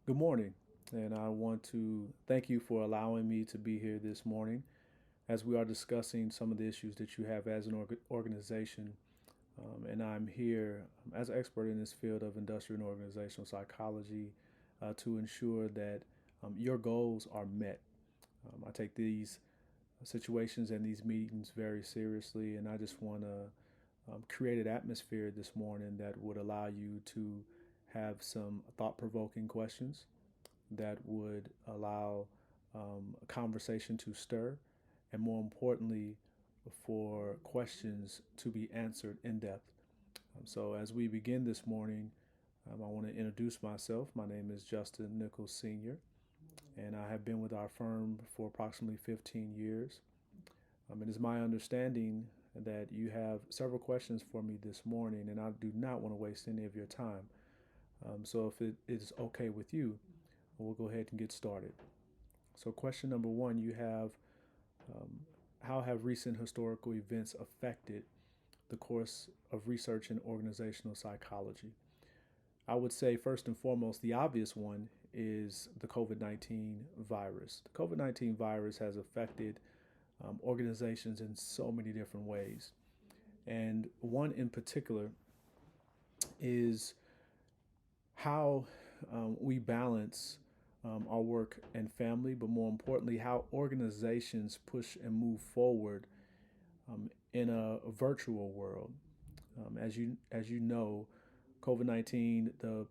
Good morning, and I want to thank you for allowing me to be here this morning as we are discussing some of the issues that you have as an organization. And I'm here as an expert in this field of industrial and organizational psychology to ensure that your goals are met. I take these situations and these meetings very seriously, and I just want to create an atmosphere this morning that would allow you to have some thought provoking questions that would allow a conversation to stir, and more importantly, for questions to be answered in depth. So, as we begin this morning, I want to introduce myself. My name is Justin Nichols Sr., and I have been with our firm for approximately 15 years. It is my understanding that you have several questions for me this morning, and I do not want to waste any of your time. So, if it is okay with you, we'll go ahead and get started. So, question number one, you have um, how have recent historical events affected the course of research in organizational psychology? I would say, first and foremost, the obvious one is the COVID-19 virus. The COVID-19 virus has affected organizations in so many different ways. And one in particular is how we balance our work and family, but more importantly, how organizations push and move forward in a virtual world. As you know, COVID-19, the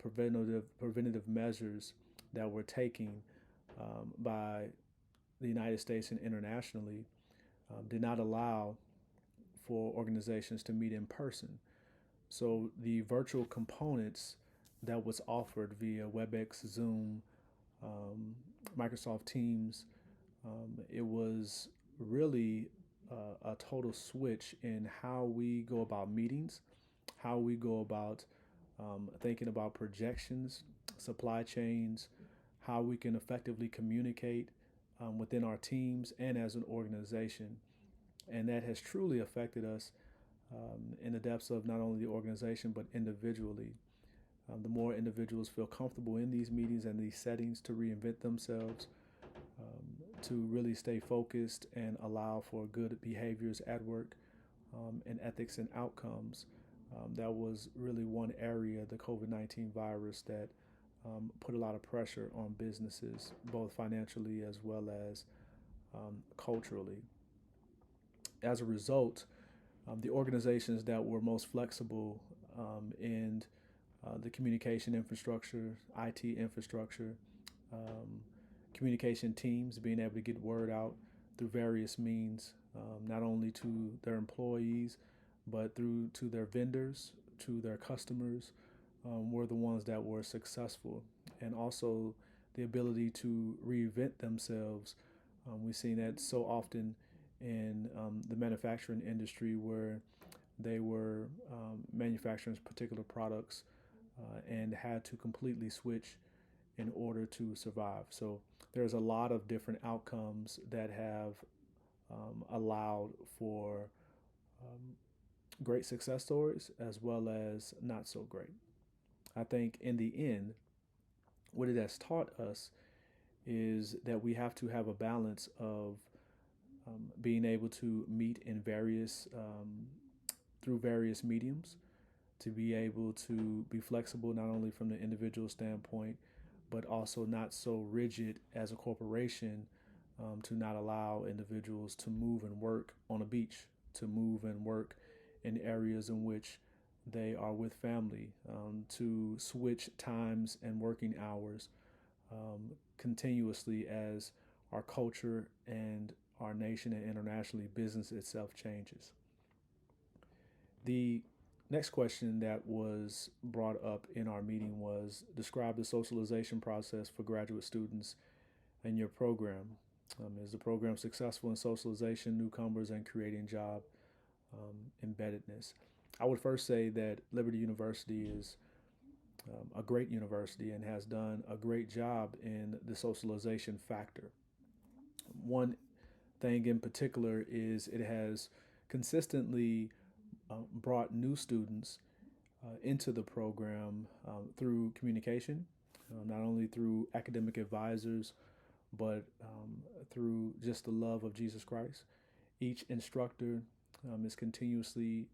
preventative measures that were taken by the United States and internationally did not allow for organizations to meet in person. So the virtual components that was offered via WebEx, Zoom, Microsoft Teams, it was really a total switch in how we go about meetings, how we go about thinking about projections, supply chains, how we can effectively communicate within our teams and as an organization. And that has truly affected us in the depths of not only the organization but individually. The more individuals feel comfortable in these meetings and these settings to reinvent themselves, to really stay focused and allow for good behaviors at work and ethics and outcomes. That was really one area, the COVID-19 virus, that put a lot of pressure on businesses, both financially as well as culturally. As a result, the organizations that were most flexible in the communication infrastructure, IT infrastructure, um, communication teams, being able to get word out through various means, not only to their employees, but through to their vendors, to their customers, were the ones that were successful. And also the ability to reinvent themselves. We've seen that so often in the manufacturing industry where they were manufacturing particular products and had to completely switch in order to survive. So there's a lot of different outcomes that have allowed for um, great success stories as well as not so great. I think in the end, what it has taught us is that we have to have a balance of being able to meet in various through various mediums, to be able to be flexible not only from the individual standpoint, but also not so rigid as a corporation to not allow individuals to move and work on a beach, to move and work in areas in which they are with family, to switch times and working hours continuously as our culture and our nation and internationally business itself changes. The next question that was brought up in our meeting was describe the socialization process for graduate students in your program. Is the program successful in socialization, newcomers, and creating job embeddedness? I would first say that Liberty University is a great university and has done a great job in the socialization factor. One thing in particular is it has consistently brought new students into the program through communication, not only through academic advisors, but through just the love of Jesus Christ. Each instructor is continuously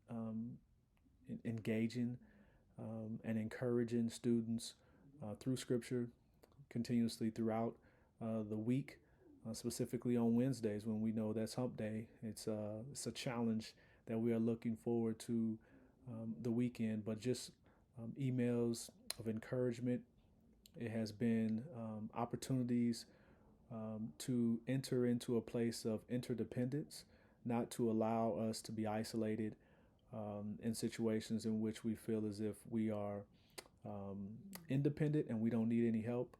engaging and encouraging students through Scripture continuously throughout the week, specifically on Wednesdays when we know that's Hump Day. It's a challenge that we are looking forward to the weekend, but just emails of encouragement. It has been opportunities to enter into a place of interdependence, not to allow us to be isolated in situations in which we feel as if we are independent and we don't need any help.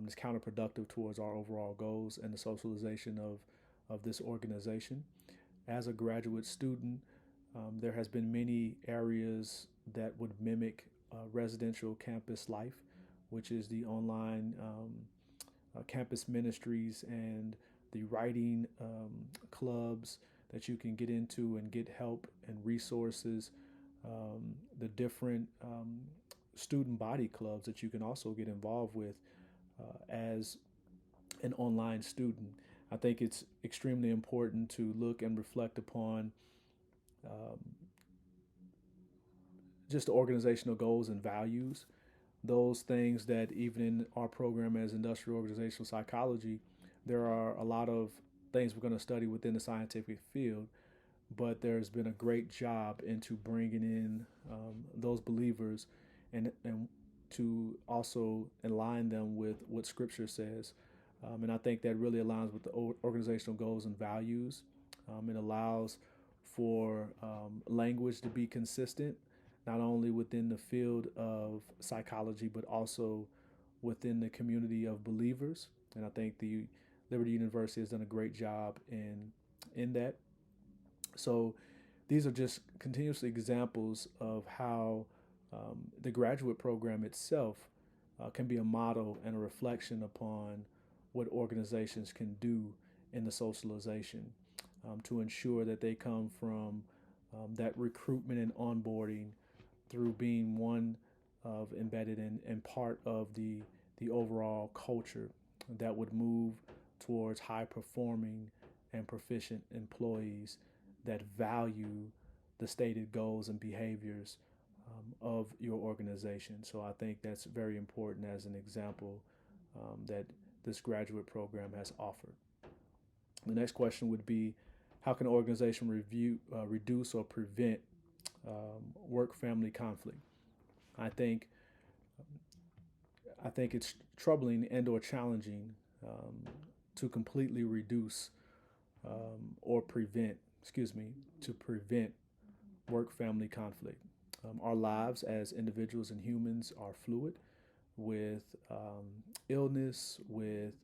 It's counterproductive towards our overall goals and the socialization of this organization. As a graduate student, there has been many areas that would mimic residential campus life, which is the online campus ministries and the writing clubs that you can get into and get help and resources, the different student body clubs that you can also get involved with as an online student. I think it's extremely important to look and reflect upon um, just the organizational goals and values, those things that even in our program as industrial organizational psychology, there are a lot of things we're going to study within the scientific field, but there's been a great job into bringing in those believers and to also align them with what Scripture says. And I think that really aligns with the organizational goals and values. It allows for language to be consistent, not only within the field of psychology, but also within the community of believers. And I think the Liberty University has done a great job in that. So these are just continuous examples of how the graduate program itself can be a model and a reflection upon what organizations can do in the socialization to ensure that they come from that recruitment and onboarding through being one of embedded in part of the overall culture that would move towards high performing and proficient employees that value the stated goals and behaviors of your organization. So I think that's very important as an example that this graduate program has offered. The next question would be, how can an organization reduce or prevent work-family conflict? I think I think it's troubling and/or challenging to completely reduce or prevent, to prevent work-family conflict. Our lives as individuals and humans are fluid with illness, with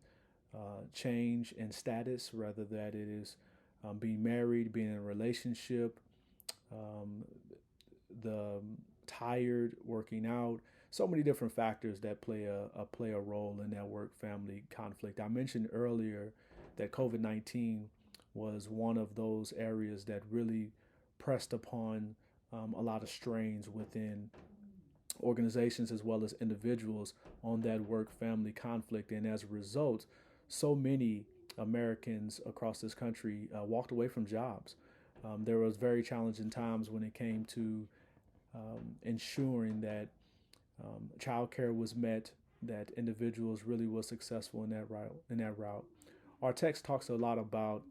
change in status, whether that it is being married, being in a relationship, um, the tired, working out, so many different factors that play a role in that work family conflict. I mentioned earlier that COVID-19 was one of those areas that really pressed upon a lot of strains within organizations as well as individuals on that work family conflict. And as a result, so many Americans across this country walked away from jobs. There was very challenging times when it came to ensuring that childcare was met, that individuals really was successful in that route. Our text talks a lot about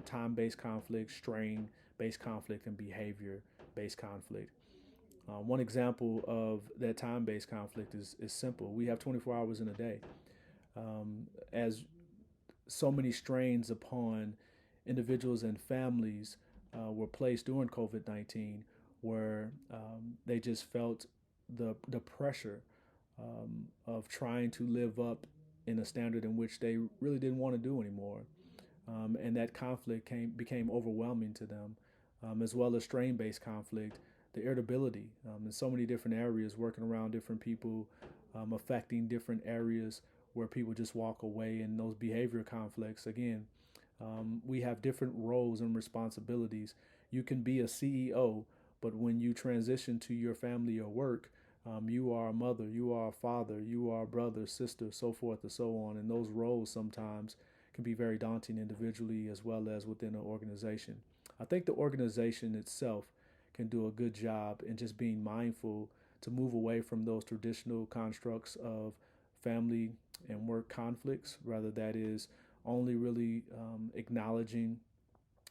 time-based conflict, strain-based conflict, and behavior-based conflict. One example of that time-based conflict is simple. We have 24 hours in a day. As so many strains upon individuals and families were placed during COVID-19, where they just felt the pressure of trying to live up in a standard in which they really didn't want to do anymore. And that conflict became overwhelming to them, as well as strain-based conflict, the irritability in so many different areas, working around different people, affecting different areas where people just walk away, and those behavior conflicts. Again, we have different roles and responsibilities. You can be a CEO, but when you transition to your family or work, You are a mother, you are a father, you are a brother, sister, so forth and so on. And those roles sometimes can be very daunting individually as well as within an organization. I think the organization itself can do a good job in just being mindful to move away from those traditional constructs of family and work conflicts. Rather, that is only really acknowledging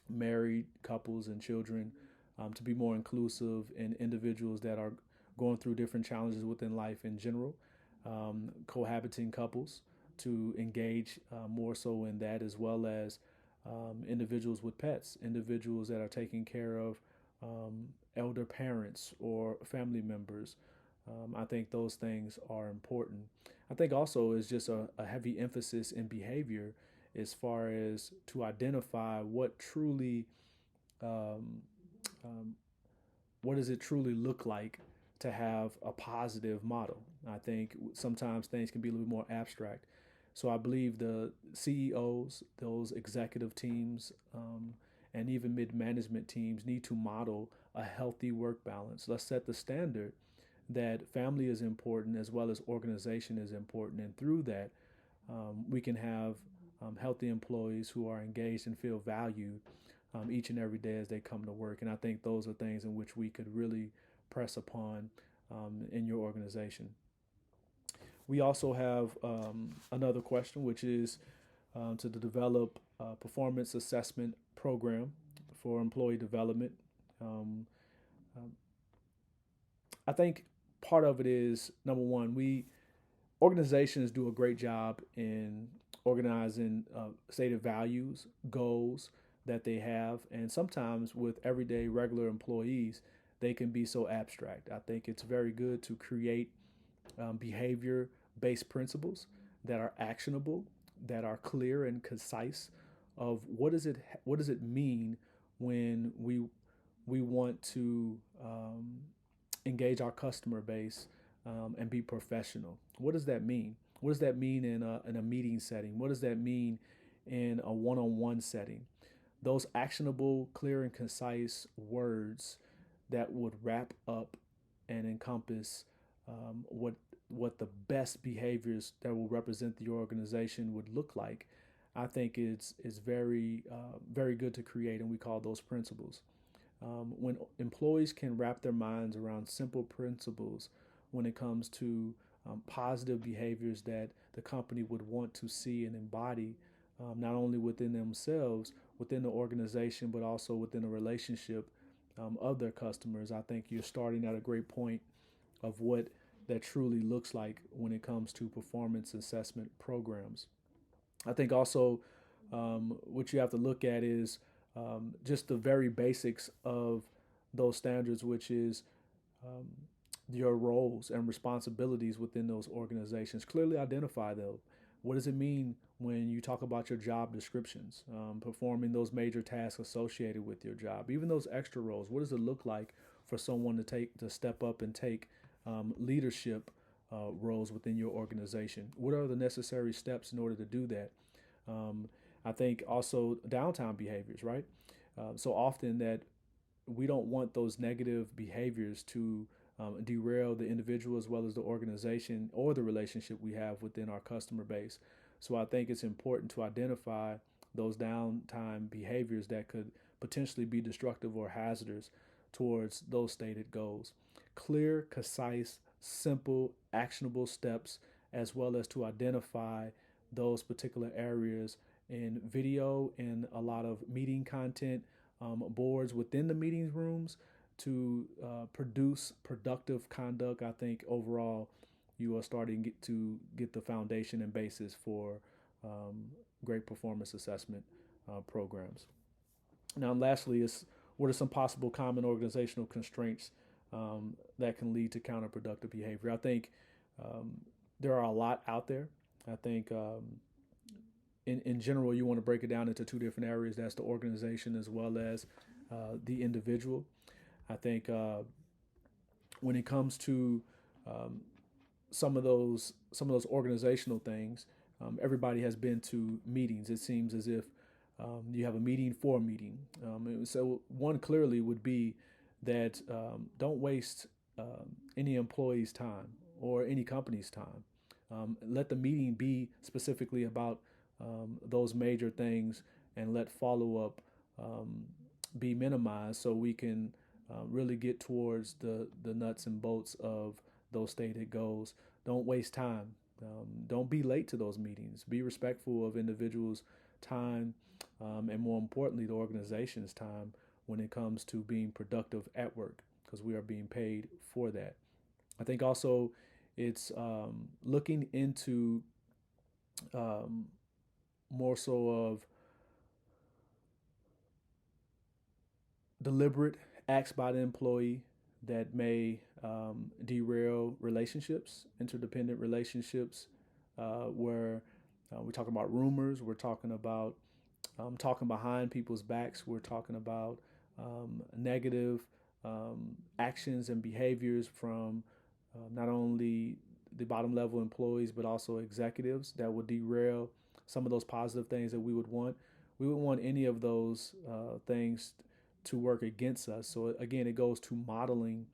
married couples and children, to be more inclusive in individuals that are going through different challenges within life in general, cohabiting couples to engage more so in that, as well as individuals with pets, individuals that are taking care of elder parents or family members. I think those things are important. I think also is just a heavy emphasis in behavior as far as to identify um, um, what does it truly look like to have a positive model. I think sometimes things can be a little more abstract. So I believe the CEOs, those executive teams, and even mid-management teams need to model a healthy work balance. Let's set the standard that family is important as well as organization is important, and through that, we can have healthy employees who are engaged and feel valued each and every day as they come to work. And I think those are things in which we could really press upon in your organization. We also have another question, which is to develop a performance assessment program for employee development. Um, um, I think part of it is number one, we organizations do a great job in organizing stated values, goals that they have, and sometimes with everyday regular employees, they can be so abstract. I think it's very good to create behavior based principles that are actionable, that are clear and concise of what does it mean when we want to engage our customer base and be professional. What does that mean? What does that mean in a meeting setting? What does that mean in a one-on-one setting? Those actionable, clear, and concise words that would wrap up and encompass what the best behaviors that will represent the organization would look like. I think is very very good to create, and we call those principles. When employees can wrap their minds around simple principles when it comes to positive behaviors that the company would want to see and embody, not only within themselves, within the organization, but also within a relationship of their customers, I think you're starting at a great point of what that truly looks like when it comes to performance assessment programs. I think also what you have to look at is just the very basics of those standards, which is um, your roles and responsibilities within those organizations. Clearly identify them. What does it mean when you talk about your job descriptions, performing those major tasks associated with your job, even those extra roles? What does it look like for someone to step up and take leadership roles within your organization? What are the necessary steps in order to do that? Um, I think also downtime behaviors, right? So often that we don't want those negative behaviors to derail the individual as well as the organization or the relationship we have within our customer base. So I think it's important to identify those downtime behaviors that could potentially be destructive or hazardous towards those stated goals. Clear, concise, simple, actionable steps, as well as to identify those particular areas in video and a lot of meeting content, boards within the meeting rooms to produce productive conduct. I think overall you are starting to get the foundation and basis for um, great performance assessment programs. Now, lastly, is what are some possible common organizational constraints that can lead to counterproductive behavior? I think um, there are a lot out there. I think in general, you want to break it down into two different areas. That's the organization as well as the individual. I think when it comes to um, some of those organizational things, everybody has been to meetings. It seems as if you have a meeting for a meeting. So one clearly would be that don't waste any employee's time or any company's time. Let the meeting be specifically about those major things, and let follow up um, be minimized so we can really get towards the nuts and bolts of those stated goals. Don't waste time. Don't be late to those meetings. Be respectful of individuals' time, and more importantly, the organization's time when it comes to being productive at work, because we are being paid for that. I think also it's looking into um, more so of deliberate acts by the employee that may derail relationships, interdependent relationships, where we're talking about rumors, we're talking about talking behind people's backs, we're talking about negative actions and behaviors from not only the bottom level employees but also executives that would derail some of those positive things that we would want. We would want any of those things to work against us. So again, it goes to modeling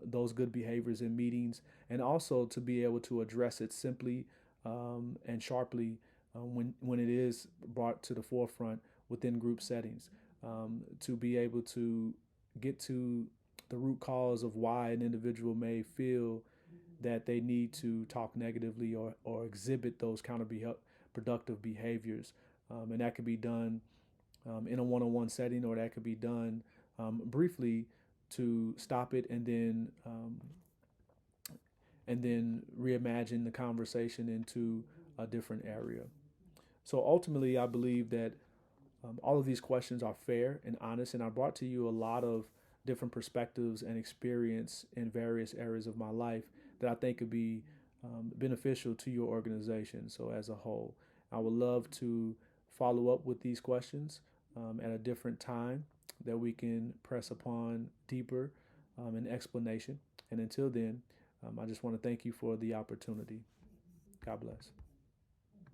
those good behaviors in meetings, and also to be able to address it simply and sharply when it is brought to the forefront within group settings, to be able to get to the root cause of why an individual may feel that they need to talk negatively or exhibit those counterproductive behaviors. And that could be done in a one-on-one setting, or that could be done briefly to stop it, and then reimagine the conversation into a different area. So ultimately, I believe that all of these questions are fair and honest, and I brought to you a lot of different perspectives and experience in various areas of my life that I think could be beneficial to your organization. So as a whole, I would love to follow up with these questions at a different time that we can press upon deeper in explanation. And until then, I just want to thank you for the opportunity. God bless.